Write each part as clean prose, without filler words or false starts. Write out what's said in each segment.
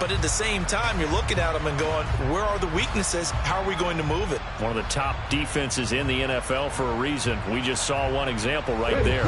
But at the same time, you're looking at them and going, where are the weaknesses? How are we going to move it? One of the top defenses in the NFL for a reason. We just saw one example right there.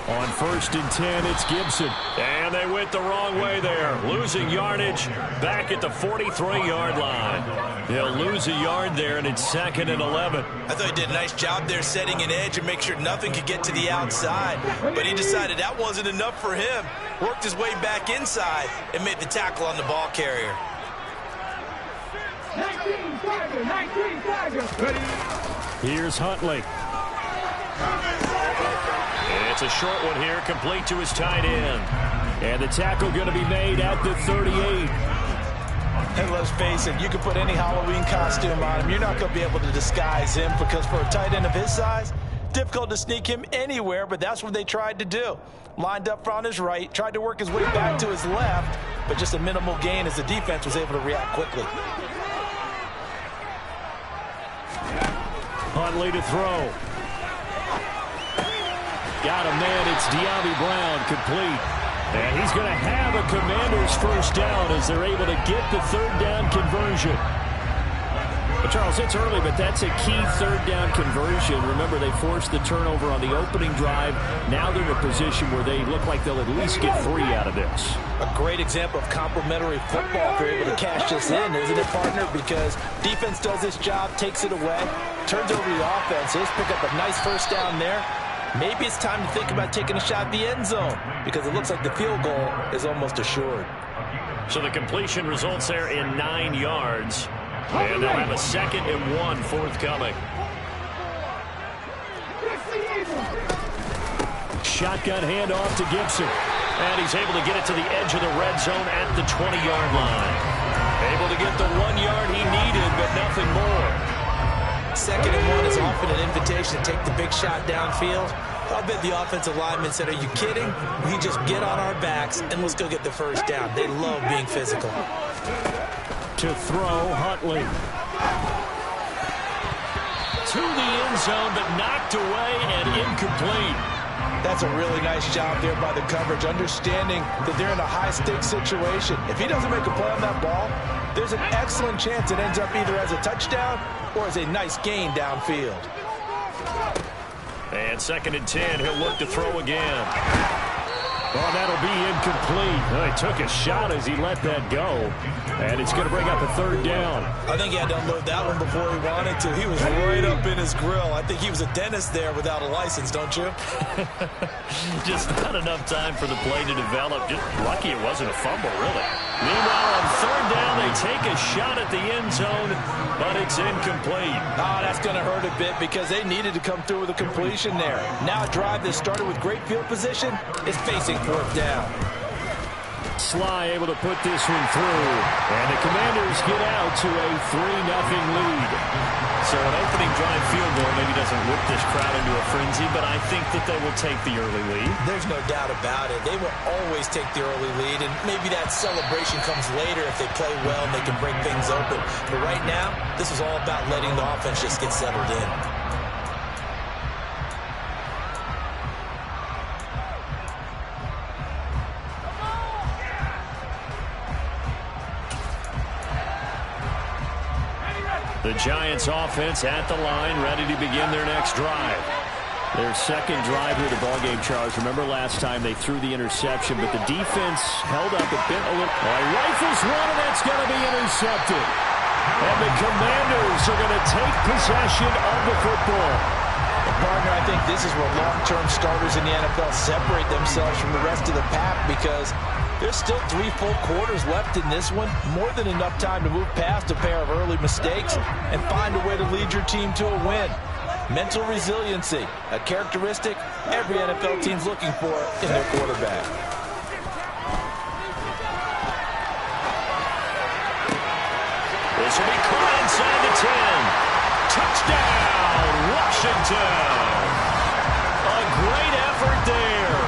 On 1st and 10, it's Gibson. And they went the wrong way there. Losing yardage back at the 43-yard line. They'll lose a yard there, and it's 2nd and 11. I thought he did a nice job there setting an edge and make sure nothing could get to the outside. But he decided that wasn't enough for him. Worked his way back inside and made the tackle on the ball carrier. 19 Tiger. Here's Huntley. It's a short one here, complete to his tight end. And the tackle going to be made at the 38. And let's face it, you can put any Halloween costume on him. You're not going to be able to disguise him because for a tight end of his size, difficult to sneak him anywhere, but that's what they tried to do. Lined up on his right, tried to work his way back to his left, but just a minimal gain as the defense was able to react quickly. Huntley to throw. Got a man, it's De'Ami Brown, complete. And he's going to have a Commanders first down as they're able to get the 3rd down conversion. But Charles, it's early, but that's a key 3rd down conversion. Remember, they forced the turnover on the opening drive. Now they're in a position where they look like they'll at least get 3 out of this. A great example of complementary football if they're able to cash this in, isn't it, partner? Because defense does this job, takes it away, turns over the offense. They just pick up a nice first down there. Maybe it's time to think about taking a shot at the end zone because it looks like the field goal is almost assured. So the completion results there in 9 yards. And they'll have a 2nd and 1 forthcoming. Shotgun handoff to Gibson. And he's able to get it to the edge of the red zone at the 20-yard line. Able to get the 1 yard he needed, but nothing more. 2nd and 1 is often an invitation to take the big shot downfield. I bet the offensive lineman said, are you kidding? We just get on our backs and let's go get the first down. They love being physical. To throw, Huntley. To the end zone, but knocked away and incomplete. That's a really nice job there by the coverage, understanding that they're in a high-stakes situation. If he doesn't make a play on that ball, there's an excellent chance it ends up either as a touchdown or as a nice gain downfield. And 2nd and 10, he'll look to throw again. Well, that'll be incomplete. Well, he took a shot as he let that go. And it's going to bring up a 3rd down. I think he had to unload that one before he wanted to. He was right up in his grill. I think he was a dentist there without a license, don't you? Just not enough time for the play to develop. Just lucky it wasn't a fumble, really. Meanwhile, on 3rd down, they take a shot at the end zone, but it's incomplete. Oh, that's going to hurt a bit because they needed to come through with a completion there. Now a drive that started with great field position is facing 4th down. Sly able to put this one through, and the Commanders get out to a 3-0 lead. So an opening drive field goal maybe doesn't whip this crowd into a frenzy, but I think that they will take the early lead. There's no doubt about it. They will always take the early lead, and maybe that celebration comes later if they play well and they can break things open. But right now, this is all about letting the offense just get settled in. The Giants offense at the line, ready to begin their next drive. Their 2nd drive here of the ballgame, Charles. Remember last time they threw the interception, but the defense held up a bit. Rifles one, and that's going to be intercepted. And the Commanders are going to take possession of the football. Partner, I think this is where long-term starters in the NFL separate themselves from the rest of the pack because there's still 3 full quarters left in this one. More than enough time to move past a pair of early mistakes and find a way to lead your team to a win. Mental resiliency, a characteristic every NFL team's looking for in their quarterback. This will be caught inside the 10. Touchdown, Washington. A great effort there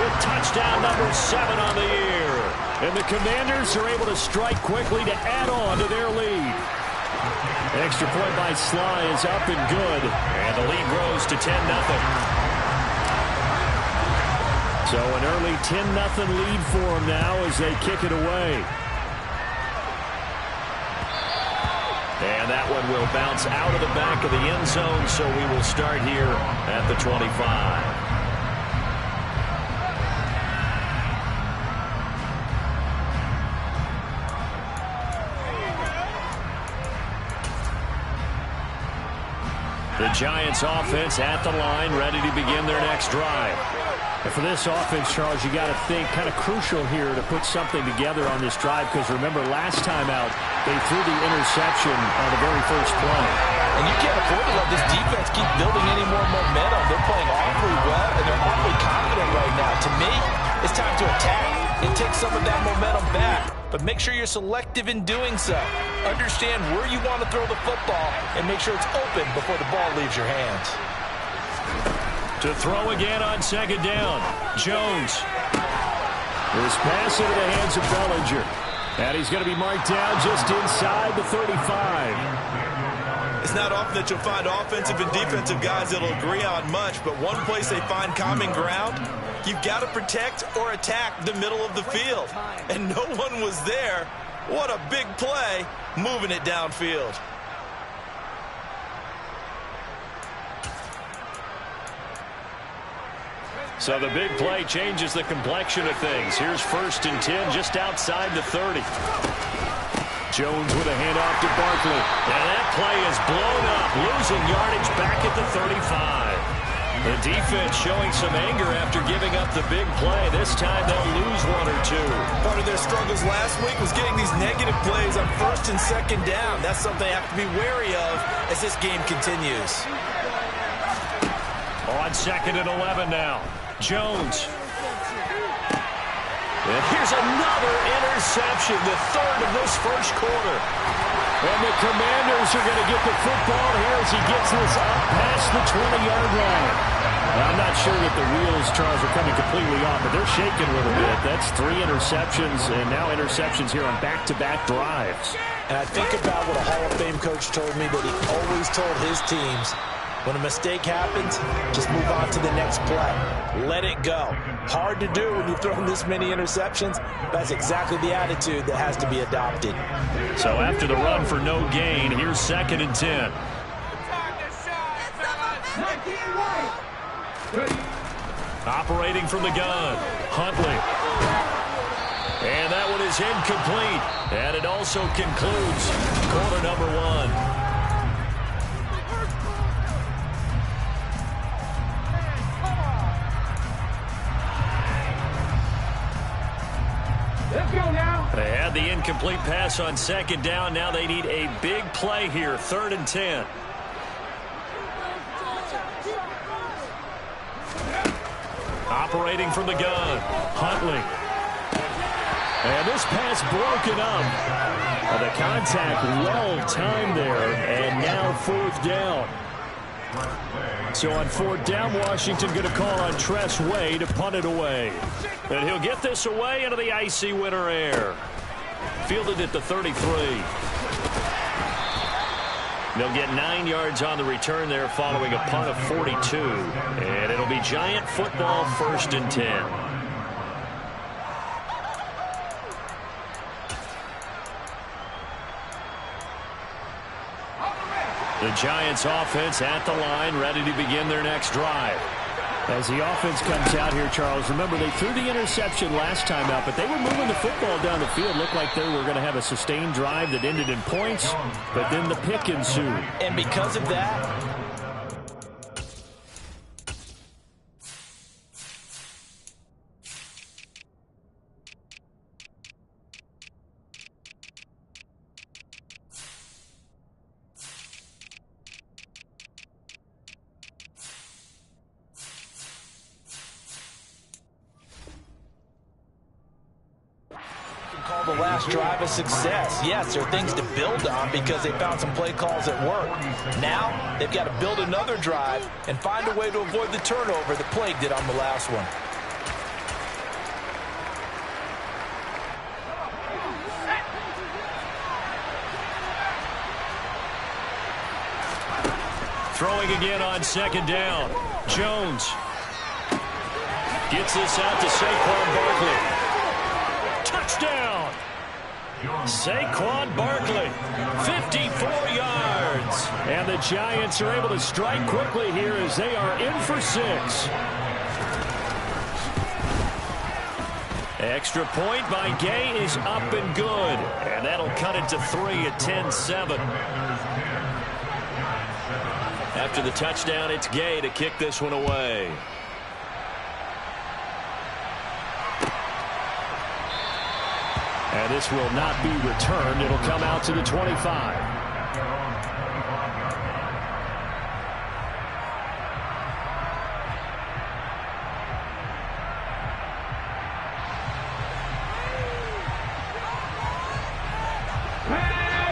with touchdown number 7 on the year. And the Commanders are able to strike quickly to add on to their lead. Extra point by Sly is up and good. And the lead grows to 10-0. So an early 10-0 lead for them now as they kick it away. And that one will bounce out of the back of the end zone, so we will start here at the 25. The Giants offense at the line, ready to begin their next drive. And for this offense, Charles, you got to think kind of crucial here to put something together on this drive, because remember last time out they threw the interception on the very first play. And you can't afford to let this defense keep building any more momentum. They're playing awfully well, and they're awfully confident right now. To me, it's time to attack and take some of that momentum back. But make sure you're selective in doing so. Understand where you want to throw the football and make sure it's open before the ball leaves your hands. To throw again on second down, Jones. This pass into the hands of Bellinger. And he's going to be marked down just inside the 35. It's not often that you'll find offensive and defensive guys that'll agree on much, but one place they find common ground, you've got to protect or attack the middle of the field. And no one was there. What a big play, moving it downfield. So the big play changes the complexion of things. Here's 1st and 10 just outside the 30. Jones with a handoff to Barkley. And that play is blown up, losing yardage back at the 35. The defense showing some anger after giving up the big play. This time they'll lose one or two. Part of their struggles last week was getting these negative plays on 1st and 2nd down. That's something they have to be wary of as this game continues. On 2nd and 11 now. Jones. And here's another interception, the third of this first quarter. And the Commanders are going to get the football here as he gets this up past the 20-yard line. Now, I'm not sure that the wheels, Charles, are coming completely off, but they're shaking a little bit. That's 3 interceptions, and now interceptions here on back-to-back drives. And I think about what a Hall of Fame coach told me that he always told his teams, when a mistake happens, just move on to the next play. Let it go. Hard to do when you've thrown this many interceptions. That's exactly the attitude that has to be adopted. So after the run for no gain, here's 2nd and 10. Operating from the gun, Huntley. And that one is incomplete. And it also concludes quarter number 1. Let's go now. They had the incomplete pass on 2nd down. Now they need a big play here, 3rd and 10. Operating from the gun, Huntley. And this pass broken up. The contact well timed there, and now 4th down. So on 4th down, Washington going to call on Tress Way to punt it away. And he'll get this away into the icy winter air. Fielded at the 33. They'll get 9 yards on the return there following a punt of 42. And it'll be Giant football, 1st and 10. The Giants offense at the line, ready to begin their next drive. As the offense comes out here, Charles, remember they threw the interception last time out, but they were moving the football down the field. Looked like they were going to have a sustained drive that ended in points, but then the pick ensued. And because of that, the last drive a success. Yes, there are things to build on because they found some play calls that work. Now, they've got to build another drive and find a way to avoid the turnover that plagued it on the last one. Throwing again on second down. Jones gets this out to Saquon Barkley. Touchdown! Saquon Barkley, 54 yards. And the Giants are able to strike quickly here as they are in for 6. Extra point by Gay is up and good. And that'll cut it to 3 at 10-7. After the touchdown, it's Gay to kick this one away. And this will not be returned. It'll come out to the 25.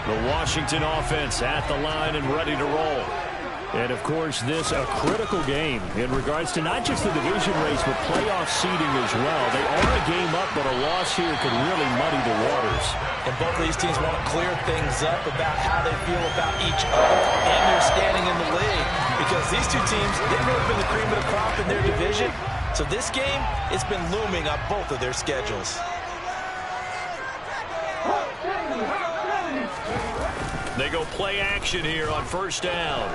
The Washington offense at the line and ready to roll. And, of course, this a critical game in regards to not just the division race, but playoff seeding as well. They are a game up, but a loss here could really muddy the waters. And both of these teams want to clear things up about how they feel about each other and their standing in the league. Because these two teams, they've really been the cream of the crop in their division. So this game, it's been looming on both of their schedules. They go play action here on first down.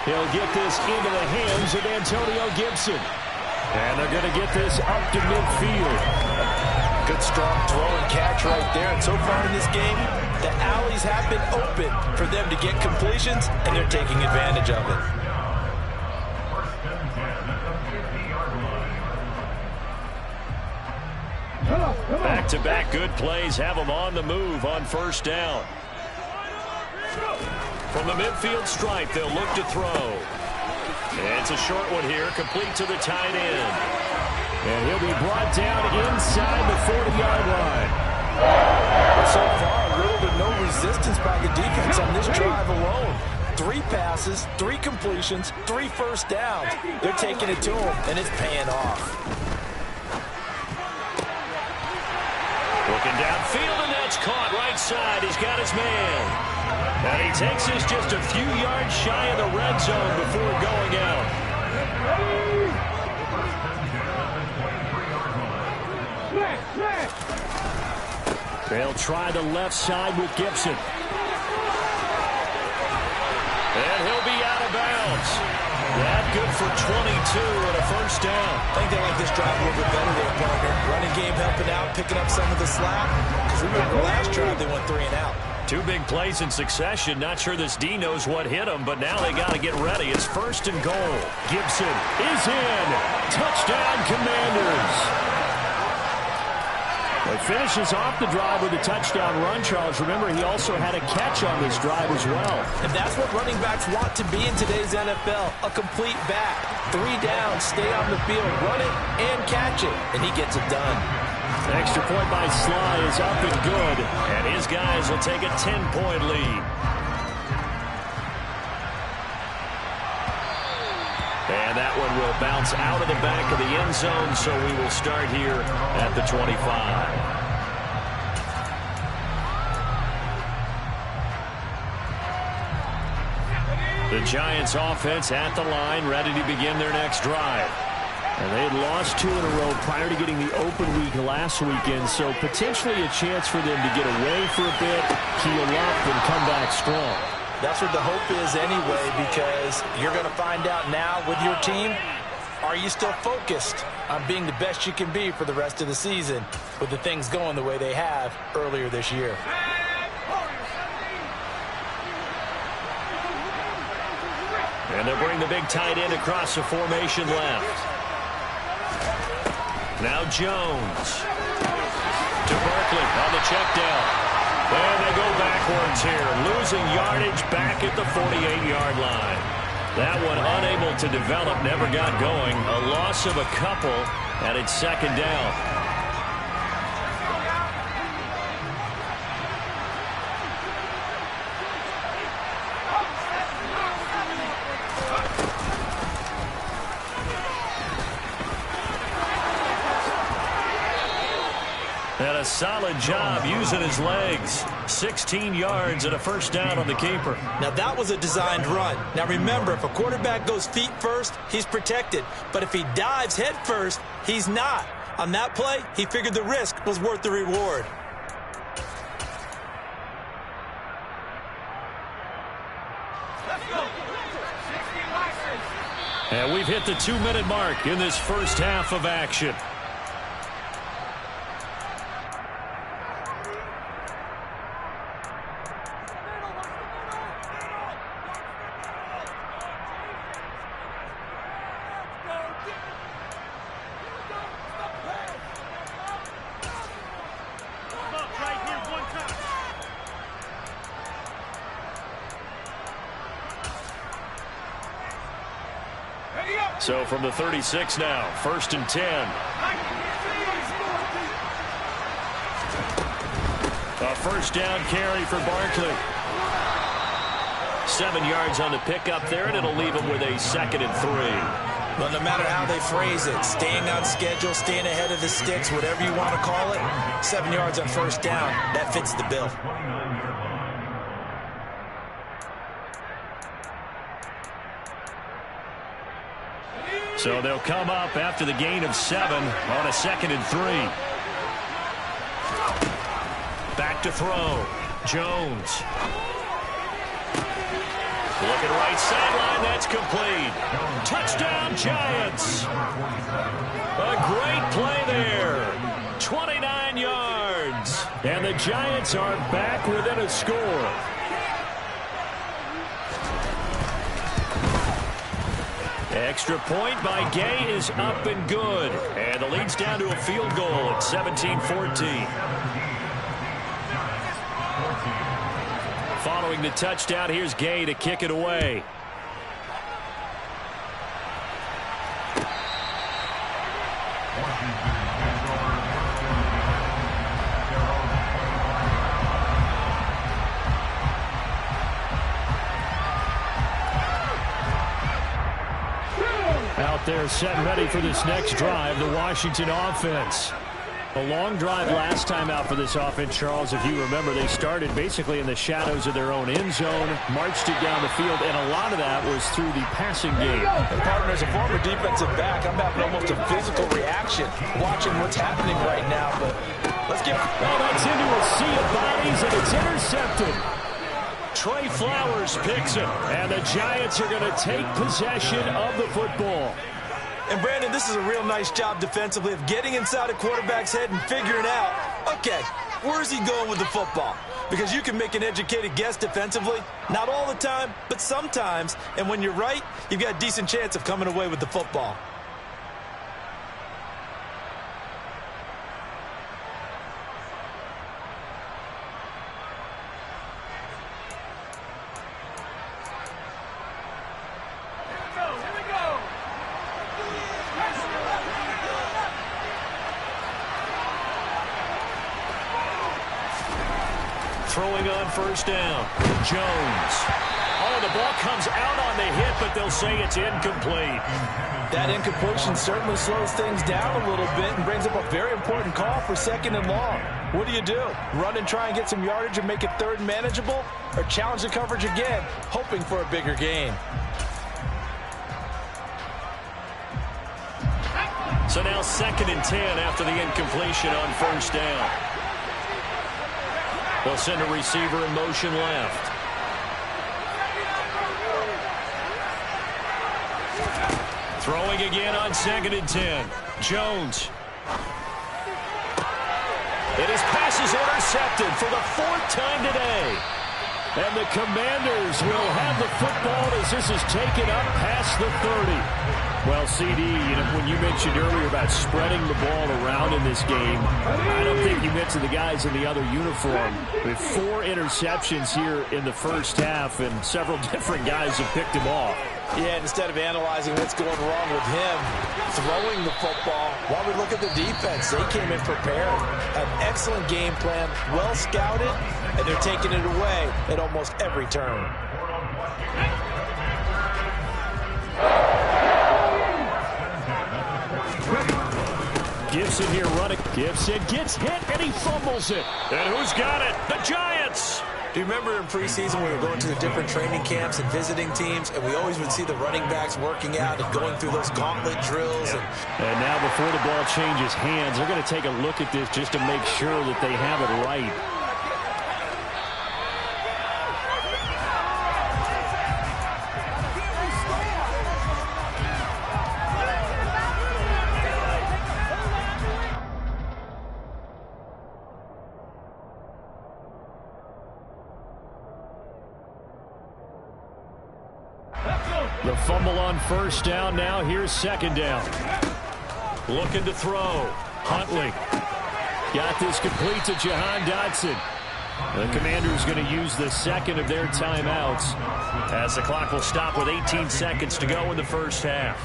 He'll get this into the hands of Antonio Gibson. And they're going to get this up to midfield. Good strong throw and catch right there. And so far in this game, the alleys have been open for them to get completions, and they're taking advantage of it. Back-to-back good plays have them on the move on first down. From the midfield stripe, they'll look to throw. And it's a short one here, complete to the tight end. And he'll be brought down inside the 40-yard line. So far, little to no resistance by the defense on this drive alone. 3 passes, 3 completions, 3 first downs. They're taking it to him, and it's paying off. Looking downfield, and that's caught right side. He's got his man. And he takes us just a few yards shy of the red zone before going out. They'll try the left side with Gibson. And he'll be out of bounds. That good for 22 and a first down. I think they like this drive a little bit better there, partner. Running game helping out, picking up some of the slack. Because remember the last drive they went 3 and out. 2 big plays in succession. Not sure this D knows what hit him, but now they got to get ready. It's first and goal. Gibson is in. Touchdown, Commanders. He finishes off the drive with a touchdown run, Charles. Remember, he also had a catch on this drive as well. And that's what running backs want to be in today's NFL, a complete back. 3 downs, stay on the field, run it, and catch it. And he gets it done. The extra point by Sly is up and good. And his guys will take a 10-point lead. And that one will bounce out of the back of the end zone, so we will start here at the 25. The Giants offense at the line, ready to begin their next drive. And they had lost 2 in a row prior to getting the open week last weekend, so potentially a chance for them to get away for a bit, heal up, and come back strong. That's what the hope is anyway, because you're going to find out now with your team, are you still focused on being the best you can be for the rest of the season with the things going the way they have earlier this year? And they'll bring the big tight end across the formation left. Now Jones to Barkley on the check down. And they go backwards here, losing yardage back at the 48-yard line. That one unable to develop, never got going. A loss of a couple, and it's second down. And a a solid job using his legs. 16 yards and a first down on the keeper. Now, that was a designed run. Now, remember, if a quarterback goes feet first, he's protected. But if he dives head first, he's not. On that play, he figured the risk was worth the reward. And we've hit the 2-minute mark in this first half of action. So from the 36 now, 1st and 10. A first down carry for Barkley. 7 yards on the pickup there, and it'll leave him with a 2nd and 3. Well, no matter how they phrase it, staying on schedule, staying ahead of the sticks, whatever you want to call it, 7 yards on first down, that fits the bill. So they'll come up after the gain of 7 on a 2nd and 3. Back to throw. Jones. Looking right sideline. That's complete. Touchdown, Giants. A great play there. 29 yards. And the Giants are back within a score. Extra point by Gay is up and good. And the lead's down to a field goal at 17-14. Following the touchdown, here's Gay to kick it away. Out there set and ready for this next drive, the Washington offense. A long drive last time out for this offense, Charles. If you remember, they started basically in the shadows of their own end zone, marched it down the field, and a lot of that was through the passing game. And partner, as a former defensive back, I'm having almost a physical reaction watching what's happening right now. But let's get... Oh, that's into a sea of bodies, and it's intercepted. Trey Flowers picks it, and the Giants are going to take possession of the football. And, Brandon, this is a real nice job defensively of getting inside a quarterback's head and figuring out, okay, where's he going with the football? Because you can make an educated guess defensively, not all the time, but sometimes. And when you're right, you've got a decent chance of coming away with the football. Throwing on first down. Jones. Oh, the ball comes out on the hit, but they'll say it's incomplete. That incompletion certainly slows things down a little bit and brings up a very important call for 2nd and long. What do? Run and try and get some yardage and make it 3rd and manageable? Or challenge the coverage again, hoping for a bigger gain? So now 2nd and 10 after the incompletion on first down. They'll send a receiver in motion left. Throwing again on 2nd and 10. Jones. And his pass is intercepted for the 4th time today. And the Commanders will have the football as this is taken up past the 30. Well, CD, when you mentioned earlier about spreading the ball around in this game, I don't think you mentioned the guys in the other uniform. With 4 interceptions here in the first half, and several different guys have picked him off. Yeah, instead of analyzing what's going wrong with him, throwing the football, while we look at the defense, they came in prepared. An excellent game plan, well scouted, and they're taking it away at almost every turn. Gibson here running. Gibson gets hit, and he fumbles it. And who's got it? The Giants. Do you remember in preseason we were going to the different training camps and visiting teams, and we always would see the running backs working out and going through those gauntlet drills? And now before the ball changes hands, they're going to take a look at this just to make sure that they have it right. The fumble on first down. Now here's second down. Looking to throw. Huntley got this complete to Jahan Dotson. The Commanders going to use the second of their timeouts as the clock will stop with 18 seconds to go in the first half.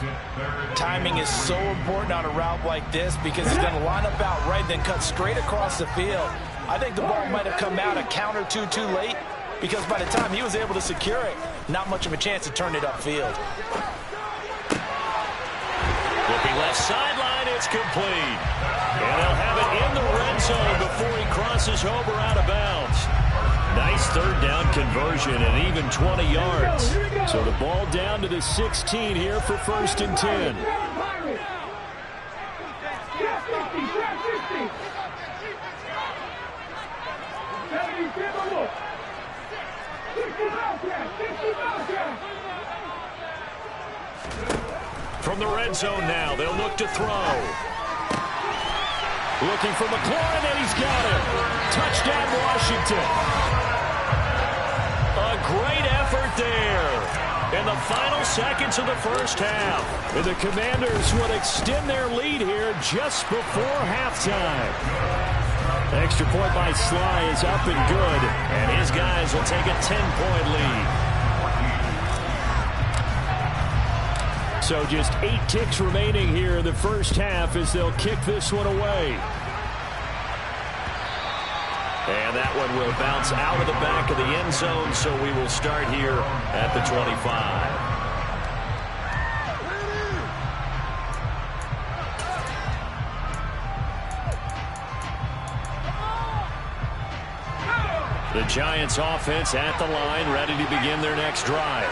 Timing is so important on a route like this because he's going to line up out right, then cut straight across the field. I think the ball might have come out a count or two too late, because by the time he was able to secure it, not much of a chance to turn it upfield. Looking left sideline, it's complete. And they'll have it in the red zone before he crosses over out of bounds. Nice third down conversion and even 20 yards. So the ball down to the 16 here for 1st and 10. From the red zone now, they'll look to throw. Looking for McLaurin, and he's got it. Touchdown, Washington. A great effort there in the final seconds of the first half. And the Commanders will extend their lead here just before halftime. Extra point by Sly is up and good, and his guys will take a 10-point lead. So just 8 ticks remaining here in the first half as they'll kick this one away. And that one will bounce out of the back of the end zone, so we will start here at the 25. The Giants offense at the line, ready to begin their next drive.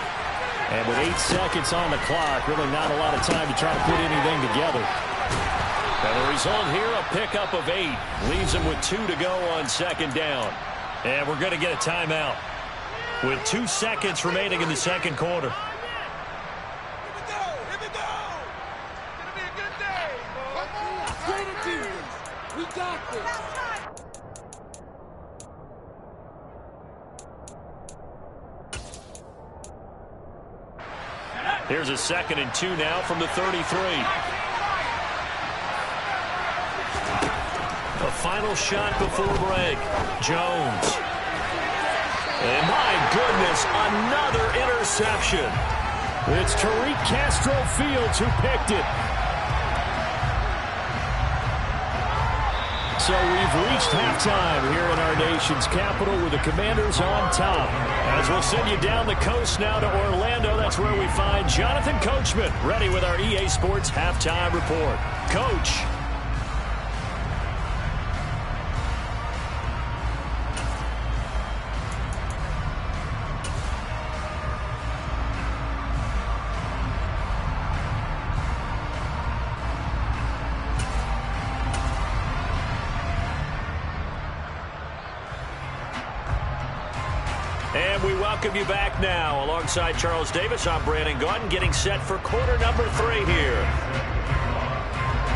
And with 8 seconds on the clock, really not a lot of time to try to put anything together. And the result here, a pickup of 8. Leaves them with 2 to go on second down. And we're going to get a timeout with 2 seconds remaining in the second quarter. Here we go. It's going to be a good day. Straight into this. We got this. Here's a 2nd and 2 now from the 33. A final shot before break. Jones. And my goodness, another interception. It's Tariq Castro Fields who picked it. So we've reached halftime here in our nation's capital with the Commanders on top. As we'll send you down the coast now to Orlando, that's where we find Jonathan Coachman ready with our EA Sports Halftime Report. Coach. And we welcome you back now. Alongside Charles Davis, I'm Brandon Gaudin, getting set for quarter number 3 here.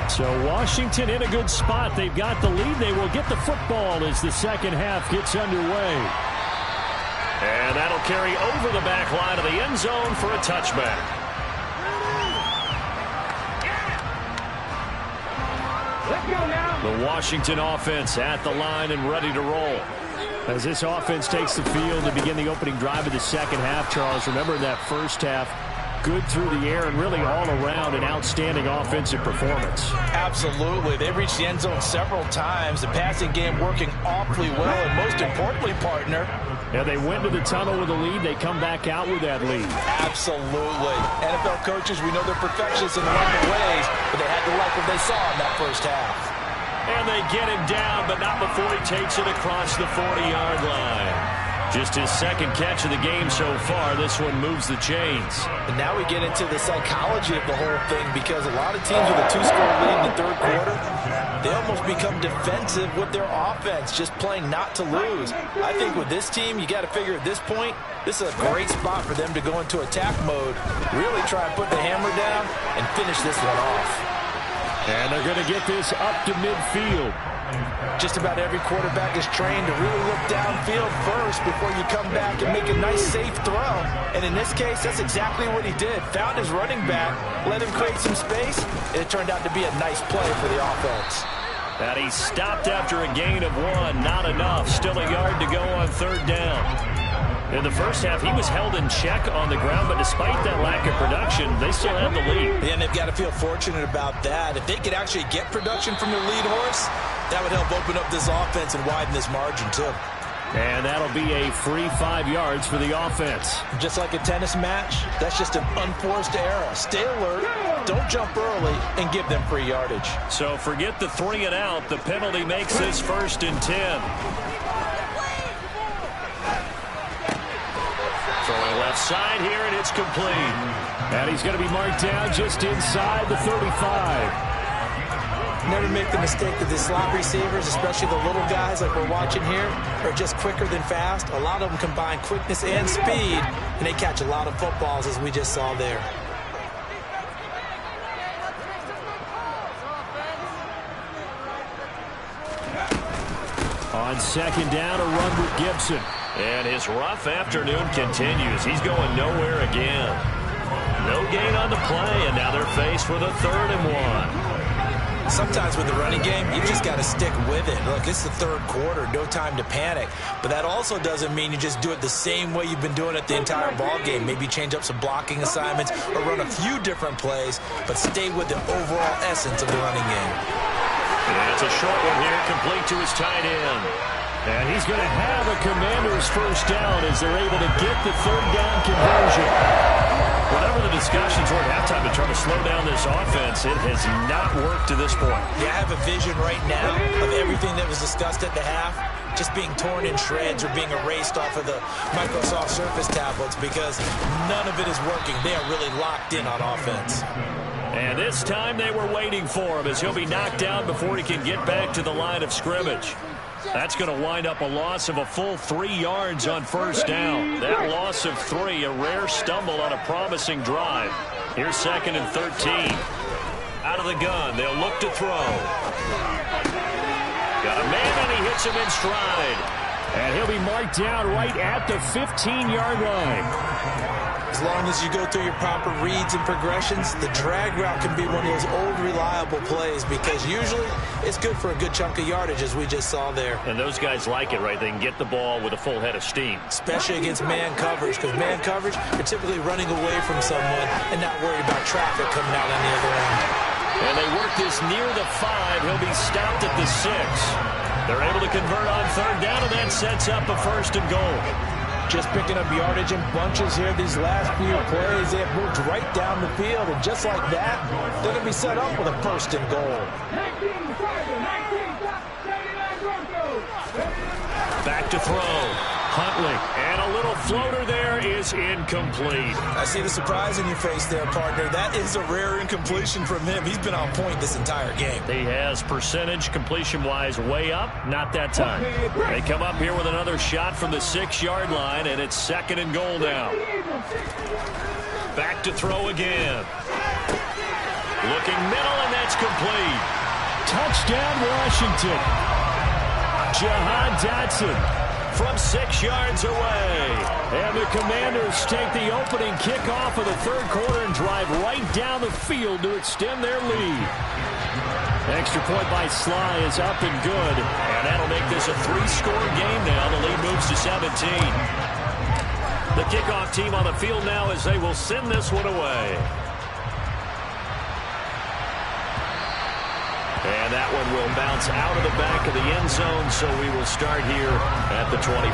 So Washington in a good spot. They've got the lead. They will get the football as the second half gets underway. And that'll carry over the back line of the end zone for a touchback. Let's go now. The Washington offense at the line and ready to roll. As this offense takes the field to begin the opening drive of the second half, Charles, remember in that first half, good through the air and really all around an outstanding offensive performance. Absolutely. They reached the end zone several times. The passing game working awfully well, and most importantly, partner, And they went to the tunnel with a lead. They come back out with that lead. Absolutely. NFL coaches, we know they're perfectionists in a lot of ways, but they had to like what they saw in that first half. And they get him down, but not before he takes it across the 40-yard line. Just his second catch of the game so far. This one moves the chains. And now we get into the psychology of the whole thing, because a lot of teams with a 2-score lead in the third quarter, they almost become defensive with their offense, just playing not to lose. I think with this team, you got to figure at this point, this is a great spot for them to go into attack mode, really try and put the hammer down and finish this one off. And they're going to get this up to midfield. Just about every quarterback is trained to really look downfield first before you come back and make a nice, safe throw. And in this case, that's exactly what he did. Found his running back, let him create some space, and it turned out to be a nice play for the offense. And he stopped after a gain of 1. Not enough. Still a yard to go on third down. In the first half, he was held in check on the ground, but despite that lack of production, they still have the lead. And they've got to feel fortunate about that. If they could actually get production from their lead horse, that would help open up this offense and widen this margin, too. And that'll be a free 5 yards for the offense. Just like a tennis match, that's just an unforced error. Stay alert, don't jump early, and give them free yardage. So forget the 3 and out. The penalty makes this 1st and 10. Throwing left side here, and it's complete. And he's going to be marked down just inside the 35. Never make the mistake that the slot receivers, especially the little guys like we're watching here, are just quicker than fast. A lot of them combine quickness and speed, and they catch a lot of footballs, as we just saw there. On second down, a run with Gibson. And his rough afternoon continues. He's going nowhere again. No gain on the play, and now they're faced with a 3rd and 1. Sometimes with the running game, you just got to stick with it. Look, it's the third quarter, no time to panic. But that also doesn't mean you just do it the same way you've been doing it the entire ball game. Maybe change up some blocking assignments or run a few different plays, but stay with the overall essence of the running game. And it's a short one here, complete to his tight end. And he's going to have a Commanders 1st down as they're able to get the 3rd down conversion. Whatever the discussions were at halftime to try to slow down this offense, it has not worked to this point. Yeah, I have a vision right now of everything that was discussed at the half just being torn in shreds or being erased off of the Microsoft Surface tablets, because none of it is working. They are really locked in on offense. And this time they were waiting for him as he'll be knocked down before he can get back to the line of scrimmage. That's going to wind up a loss of a full 3 yards on 1st down. That loss of 3, a rare stumble on a promising drive. Here's 2nd and 13. Out of the gun, they'll look to throw. Got a man, and he hits him in stride. And he'll be marked down right at the 15-yard line. As long as you go through your proper reads and progressions, the drag route can be one of those old, reliable plays, because usually it's good for a good chunk of yardage, as we just saw there. And those guys like it, right? They can get the ball with a full head of steam. Especially against man coverage, because man coverage, you're typically running away from someone and not worried about traffic coming out on the other end. And they work this near the 5. He'll be stopped at the 6. They're able to convert on 3rd down, and that sets up a 1st and goal. Just picking up yardage in bunches here these last few plays. They have moved right down the field, and just like that, they're going to be set up with a 1st and goal. Back to throw. Huntley, and a little floater there is incomplete. I see the surprise in your face there, partner. That is a rare incompletion from him. He's been on point this entire game. He has percentage completion-wise way up. Not that time. They come up here with another shot from the 6-yard line, and it's 2nd and goal now. Back to throw again. Looking middle, and that's complete. Touchdown, Washington. Jahan Dotson from 6 yards away. And the Commanders take the opening kickoff of the third quarter and drive right down the field to extend their lead. Extra point by Sly is up and good. And that'll make this a 3-score game now. The lead moves to 17. The kickoff team on the field now as they will send this one away. And that one will bounce out of the back of the end zone, so we will start here at the 25.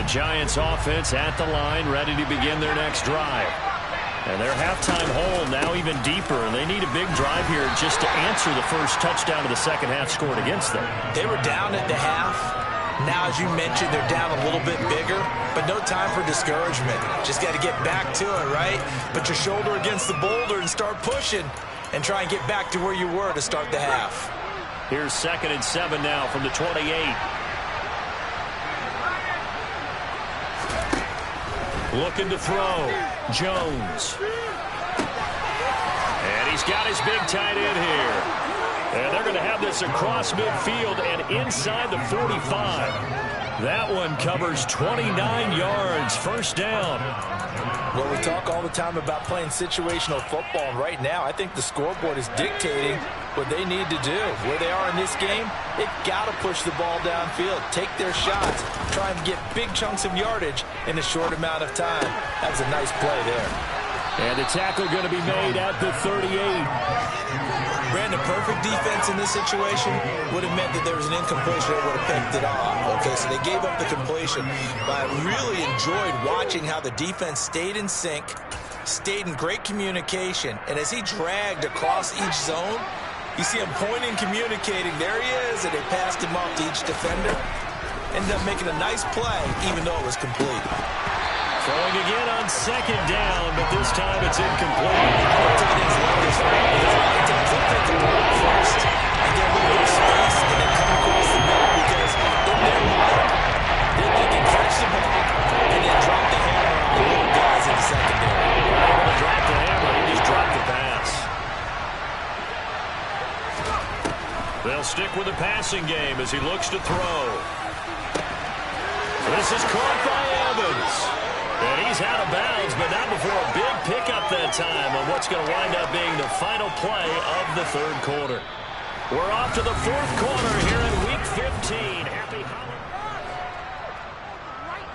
The Giants offense at the line, ready to begin their next drive. And their halftime hole now even deeper. They need a big drive here just to answer the first touchdown of the second half scored against them. They were down at the half. Now, as you mentioned, they're down a little bit bigger, but no time for discouragement. Just got to get back to it, right? Put your shoulder against the boulder and start pushing and try and get back to where you were to start the half. Here's 2nd and 7 now from the 28. Looking to throw. Jones. And he's got his big tight end here. And they're going to have this across midfield and inside the 45. That one covers 29 yards. First down. Well, we talk all the time about playing situational football, and right now I think the scoreboard is dictating what they need to do. Where they are in this game, they've got to push the ball downfield, take their shots, try and get big chunks of yardage in a short amount of time. That was a nice play there. And the tackle going to be made at the 38. Brandon, perfect defense in this situation would have meant that there was an incompletion that would have picked it off. Okay, so they gave up the completion. But I really enjoyed watching how the defense stayed in sync, stayed in great communication, and as he dragged across each zone, you see him pointing, communicating. There he is, and they passed him off to each defender. Ended up making a nice play, even though it was complete. Throwing again on 2nd down, but this time it's incomplete. They'll take the ball first and get a little bit of space and then come across the middle because in their mind, they can catch the ball and then drop the hammer on the little guys in the secondary. Able to drop the hammer, he just dropped the pass. They'll stick with the passing game as he looks to throw. This is caught by Evans. And he's out of bounds, but not before a big pickup that time on what's going to wind up being the final play of the 3rd quarter. We're off to the 4th quarter here in Week 15. Happy Right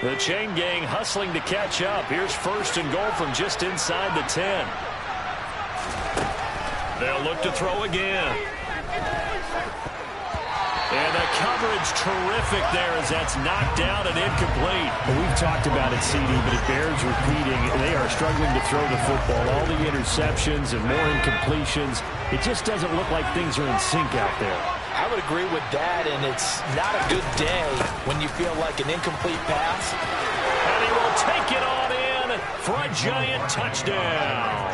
here. The chain gang hustling to catch up. Here's 1st and goal from just inside the 10. They'll look to throw again. And the coverage terrific there as that's knocked down and incomplete. Well, we've talked about it, CD, but it bears repeating. They are struggling to throw the football. All the interceptions and more incompletions. It just doesn't look like things are in sync out there. I would agree with that, and it's not a good day when you feel like an incomplete pass. And he will take it on in for a giant touchdown.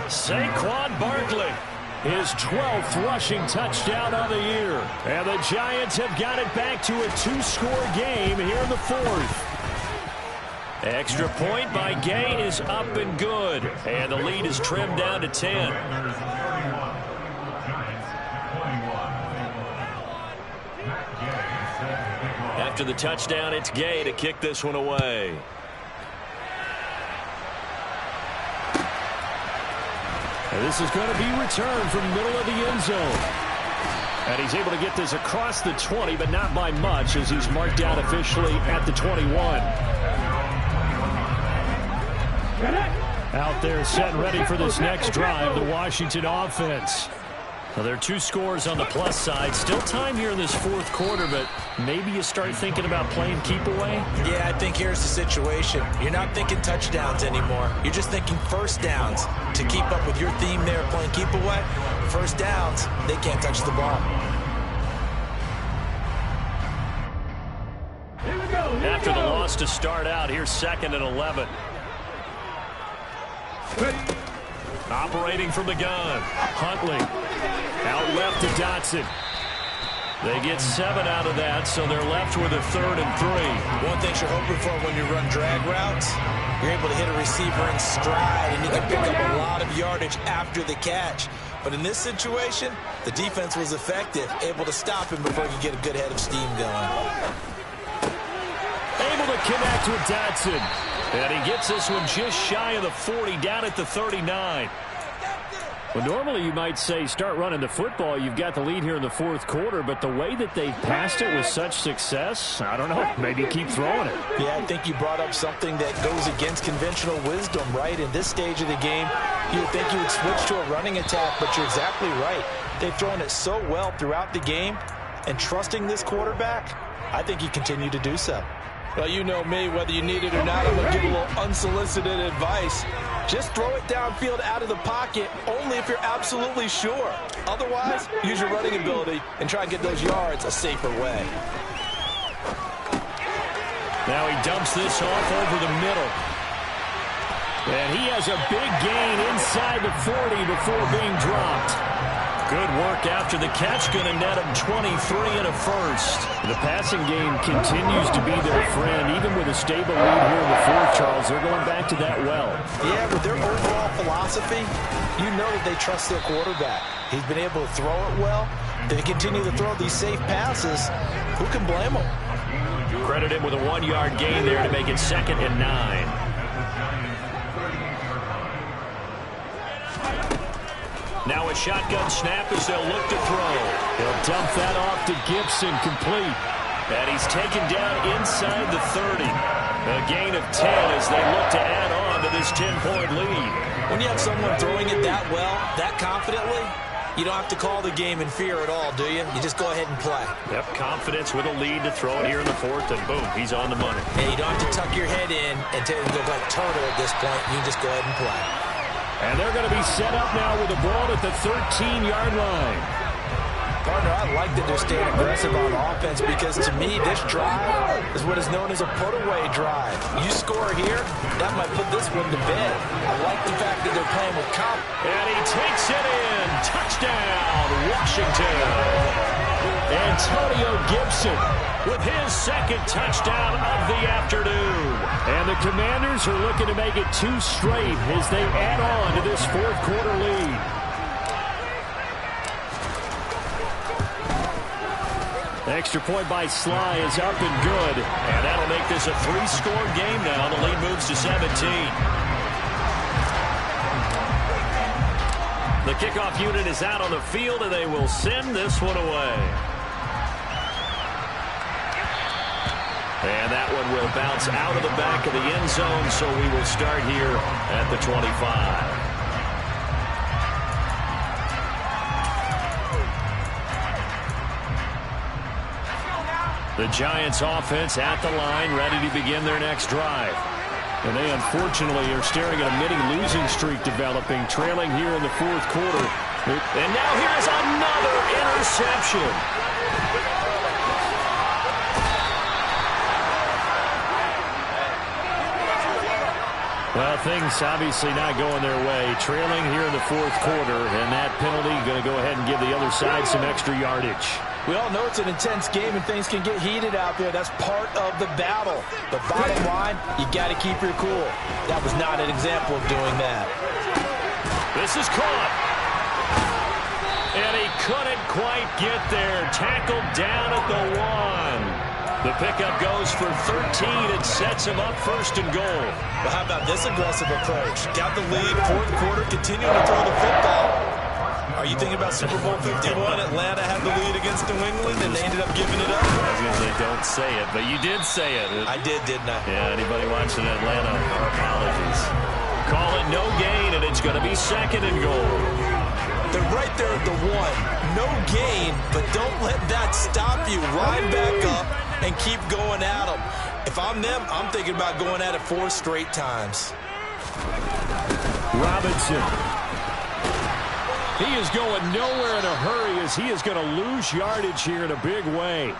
Saquon Barkley, his 12th rushing touchdown of the year. And the Giants have got it back to a 2-score game here in the 4th. Extra point by Gay is up and good. And the lead is trimmed down to 10. After the touchdown, it's Gay to kick this one away. And this is going to be returned from the middle of the end zone. And he's able to get this across the 20, but not by much as he's marked down officially at the 21. Out there set and ready for this next drive, the Washington offense. Well, there are 2 scores on the plus side. Still time here in this 4th quarter, but maybe you start thinking about playing keep away? Yeah, I think here's the situation. You're not thinking touchdowns anymore. You're just thinking first downs. To keep up with your theme there, playing keep away, first downs, they can't touch the ball. After the loss to start out, here's 2nd and 11. Operating from the gun, Huntley. Out left to Dotson. They get 7 out of that, so they're left with a 3rd and 3. One thing you're hoping for when you run drag routes, you're able to hit a receiver in stride, and you can pick up a lot of yardage after the catch. But in this situation, the defense was effective, able to stop him before he could get a good head of steam going. Able to connect with Dotson. And he gets this one just shy of the 40, down at the 39. Well, normally you might say start running the football. You've got the lead here in the fourth quarter, but the way that they've passed it with such success, I don't know, maybe keep throwing it. Yeah, I think you brought up something that goes against conventional wisdom, right? In this stage of the game, you would think you would switch to a running attack, but you're exactly right. They've thrown it so well throughout the game, and trusting this quarterback, I think you continue to do so. Well, you know me, whether you need it or not, I'm going to give a little unsolicited advice. Just throw it downfield out of the pocket only if you're absolutely sure. Otherwise, use your running ability and try and get those yards a safer way. Now he dumps this off over the middle. And he has a big gain inside the 40 before being dropped. Good work after the catch, going to net him 23 and a first. The passing game continues to be their friend. Even with a stable lead here in the fourth, Charles, they're going back to that well. Yeah, with their overall philosophy, you know that they trust their quarterback. He's been able to throw it well. They continue to throw these safe passes. Who can blame them? Credit him with a 1-yard gain there to make it 2nd and 9. Now a shotgun snap as they'll look to throw. He'll dump that off to Gibson, complete. And he's taken down inside the 30. A gain of 10 as they look to add on to this 10-point lead. When you have someone throwing it that well, that confidently, you don't have to call the game in fear at all, do you? You just go ahead and play. Yep, confidence with a lead to throw it here in the fourth, and boom, he's on the money. Hey, you don't have to tuck your head in and look like turtle at this point. You just go ahead and play. And they're going to be set up now with the ball at the 13-yard line. Partner, I like that they're staying aggressive on offense because, to me, this drive is what is known as a put-away drive. You score here, that might put this one to bed. I like the fact that they're playing with confidence. And he takes it in. Touchdown, Washington. Antonio Gibson with his 2nd touchdown of the afternoon. And the Commanders are looking to make it 2 straight as they add on to this fourth quarter lead. Extra point by Sly is up and good. And that'll make this a 3-score game now. The lead moves to 17. The kickoff unit is out on the field, and they will send this one away. And that one will bounce out of the back of the end zone, so we will start here at the 25. The Giants offense at the line, ready to begin their next drive. And they unfortunately are staring at a mini losing streak developing, trailing here in the fourth quarter. And now here's another interception. Well, things obviously not going their way. Trailing here in the fourth quarter, and that penalty going to go ahead and give the other side some extra yardage. We all know it's an intense game and things can get heated out there. That's part of the battle. But bottom line, you got to keep your cool. That was not an example of doing that. This is caught. And he couldn't quite get there. Tackled down at the 1. The pickup goes for 13 and sets him up 1st and goal. Well, how about this aggressive approach? Got the lead, fourth quarter, continuing to throw the football. Are you thinking about Super Bowl 51? Atlanta had the lead against New England, and they ended up giving it up. I was going to say, don't say it, but you did say it. I did, didn't I? Yeah, anybody watching Atlanta, our apologies. Call it no gain, and it's going to be 2nd and goal. They're right there at the 1. No gain, but don't let that stop you. Line back up and keep going at them. If I'm them, I'm thinking about going at it 4 straight times. Robinson. He is going nowhere in a hurry as he is going to lose yardage here in a big way.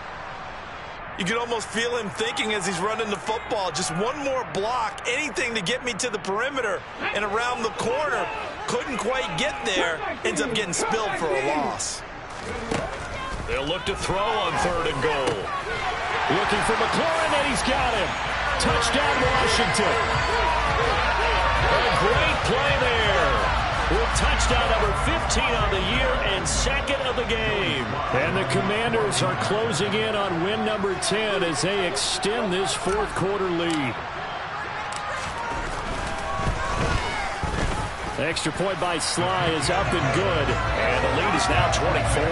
You can almost feel him thinking as he's running the football. Just one more block, anything to get me to the perimeter and around the corner. Couldn't quite get there. Ends up getting spilled for a loss. They'll look to throw on 3rd and goal. Looking for McLaurin, and he's got him. Touchdown, Washington. A great play there. With touchdown number 15 on the year and 2nd of the game. And the Commanders are closing in on win number 10 as they extend this fourth quarter lead. Extra point by Sly is up and good. And the lead is now 24.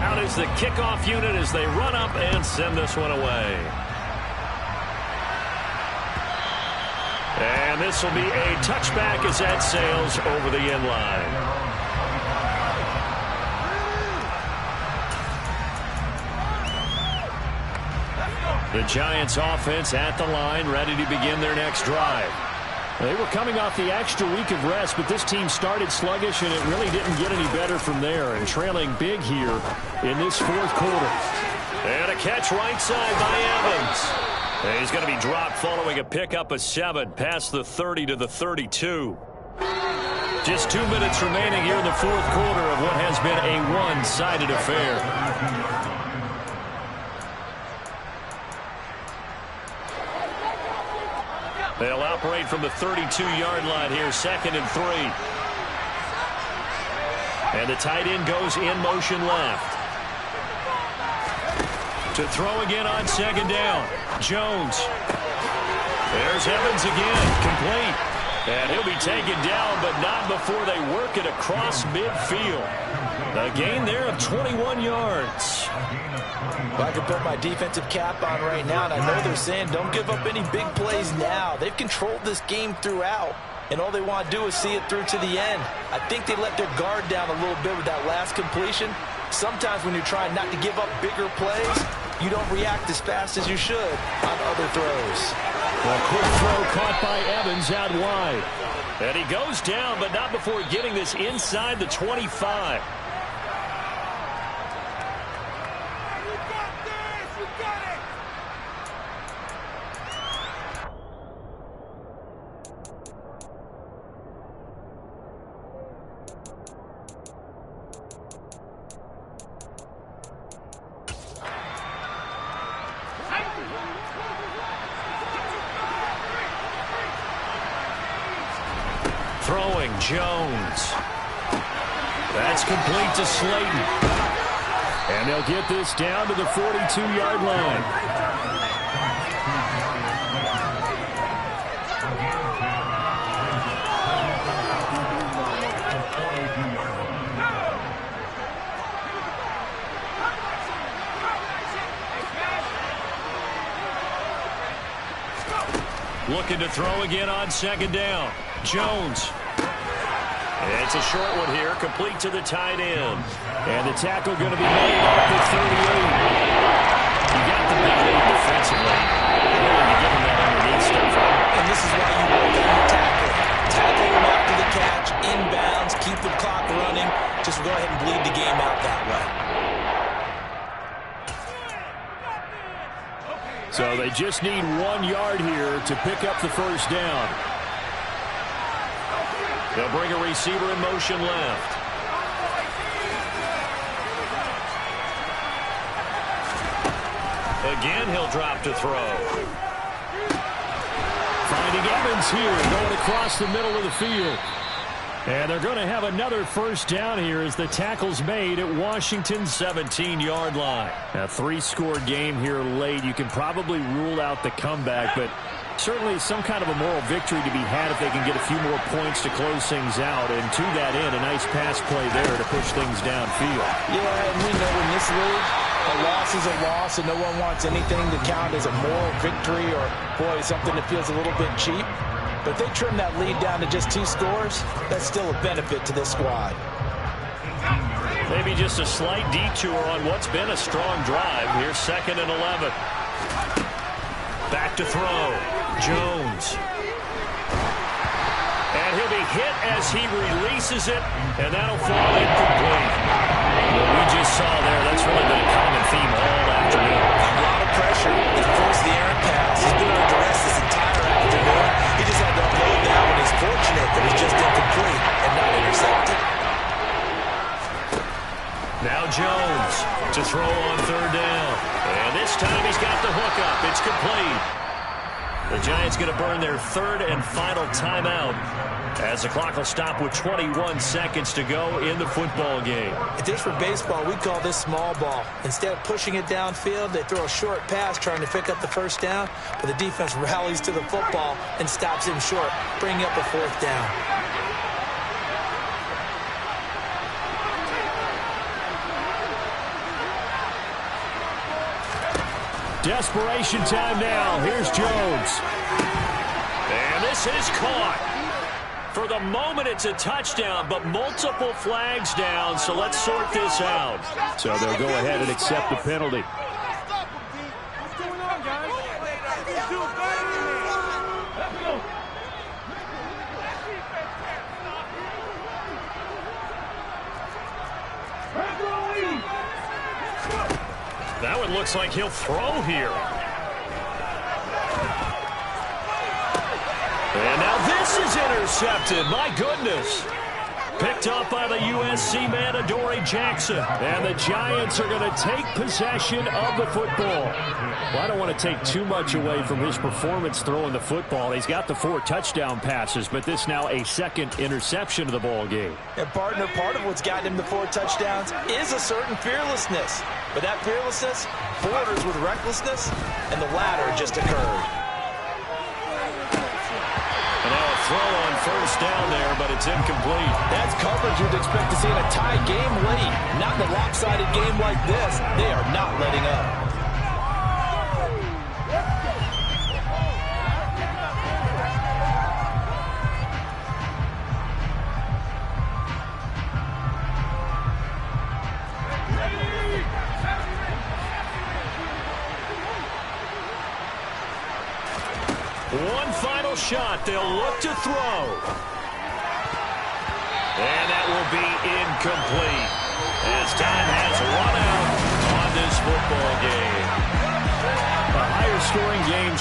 Out is the kickoff unit as they run up and send this one away. And this will be a touchback as that sails over the end line. The Giants offense at the line, ready to begin their next drive. They were coming off the extra week of rest, but this team started sluggish, and it really didn't get any better from there, and trailing big here in this fourth quarter. And a catch right side by Evans. And he's going to be dropped following a pickup of 7 past the 30 to the 32. Just 2 minutes remaining here in the fourth quarter of what has been a one-sided affair. They'll operate from the 32-yard line here, 2nd and 3. And the tight end goes in motion left. To throw again on 2nd down. Jones. There's Evans again, complete. And he'll be taken down, but not before they work it across midfield. A gain there of 21 yards. Well, I can put my defensive cap on right now, and I know they're saying don't give up any big plays now. They've controlled this game throughout, and all they want to do is see it through to the end. I think they let their guard down a little bit with that last completion. Sometimes when you're trying not to give up bigger plays, you don't react as fast as you should on other throws. A quick throw caught by Evans out wide. And he goes down, but not before getting this inside the 25. Throwing Jones. That's complete to Slayton. And they'll get this down to the 42-yard line. Looking to throw again on 2nd down. Jones. It's a short one here, complete to the tight end. And the tackle going to be made off the 38. You got the big lead defensively. Really, you're giving that underneath stuff, right? And this is why you work on your tackle. Tackle them after the catch, inbounds, keep the clock running. Just go ahead and bleed the game out that way. So they just need 1 yard here to pick up the first down. They'll bring a receiver in motion left. Again, he'll drop to throw. Finding Evans here, going across the middle of the field. And they're going to have another first down here as the tackle's made at Washington's 17-yard line. A 3-score game here late. You can probably rule out the comeback, but certainly some kind of a moral victory to be had if they can get a few more points to close things out. And to that end, a nice pass play there to push things downfield. Yeah, and we know in this league, a loss is a loss, and no one wants anything to count as a moral victory or, boy, something that feels a little bit cheap. But if they trim that lead down to just 2 scores, that's still a benefit to this squad. Maybe just a slight detour on what's been a strong drive. Here's 2nd and 11. Back to throw. Jones. And he'll be hit as he releases it, and that'll fall incomplete. What we just saw there, that's really been a common theme all afternoon. A lot of pressure that forced the errant pass. He's been under duress this entire afternoon. He just had to unload that one. He's fortunate that it's just incomplete and not intercepted. Now Jones to throw on 3rd down. And this time he's got the hookup. It's complete. The Giants going to burn their third and final timeout as the clock will stop with 21 seconds to go in the football game. If this were baseball, we call this small ball. Instead of pushing it downfield, they throw a short pass trying to pick up the first down, but the defense rallies to the football and stops him short, bringing up a fourth down. Desperation time now. Here's Jones. And this is caught. For the moment, it's a touchdown, but multiple flags down, so let's sort this out. So they'll go ahead and accept the penalty. What's going on, guys? Let's do it better than that. Let's go. That one looks like he'll throw here. And now this is intercepted. My goodness. Picked up by the USC man, Adoree Jackson. And the Giants are going to take possession of the football. Well, I don't want to take too much away from his performance throwing the football. He's got the 4 touchdown passes, but this now a second interception of the ball game. And, partner, part of what's gotten him the 4 touchdowns is a certain fearlessness. But that fearlessness borders with recklessness, and the latter just occurred. And now a throw on first down there, but it's incomplete. That's coverage you'd expect to see in a tie game late. Not in a lopsided game like this. They are not letting up. One final shot. They'll look to throw. And that will be incomplete as time has run out on this football game. A higher scoring game